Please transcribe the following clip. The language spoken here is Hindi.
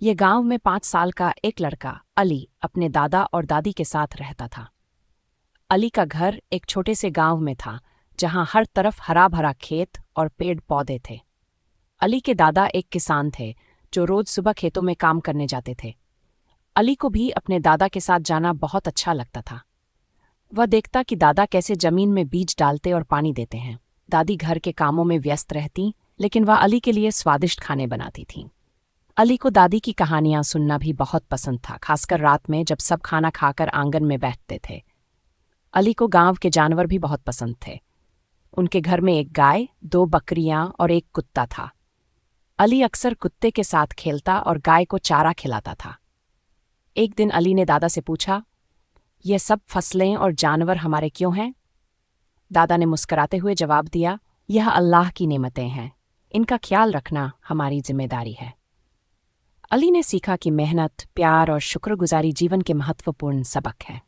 ये गांव में 5 साल का एक लड़का अली अपने दादा और दादी के साथ रहता था। अली का घर एक छोटे से गांव में था, जहां हर तरफ हरा भरा खेत और पेड़ पौधे थे। अली के दादा एक किसान थे, जो रोज सुबह खेतों में काम करने जाते थे। अली को भी अपने दादा के साथ जाना बहुत अच्छा लगता था। वह देखता कि दादा कैसे जमीन में बीज डालते और पानी देते हैं। दादी घर के कामों में व्यस्त रहती, लेकिन वह अली के लिए स्वादिष्ट खाने बनाती थीं। अली को दादी की कहानियां सुनना भी बहुत पसंद था, खासकर रात में जब सब खाना खाकर आंगन में बैठते थे। अली को गांव के जानवर भी बहुत पसंद थे। उनके घर में एक गाय, 2 बकरियां और एक कुत्ता था। अली अक्सर कुत्ते के साथ खेलता और गाय को चारा खिलाता था। एक दिन अली ने दादा से पूछा, ये सब फसलें और जानवर हमारे क्यों हैं? दादा ने मुस्कुराते हुए जवाब दिया, यह अल्लाह की नेमतें हैं। इनका ख्याल रखना हमारी जिम्मेदारी है। अली ने सीखा कि मेहनत, प्यार और शुक्रगुजारी जीवन के महत्वपूर्ण सबक हैं।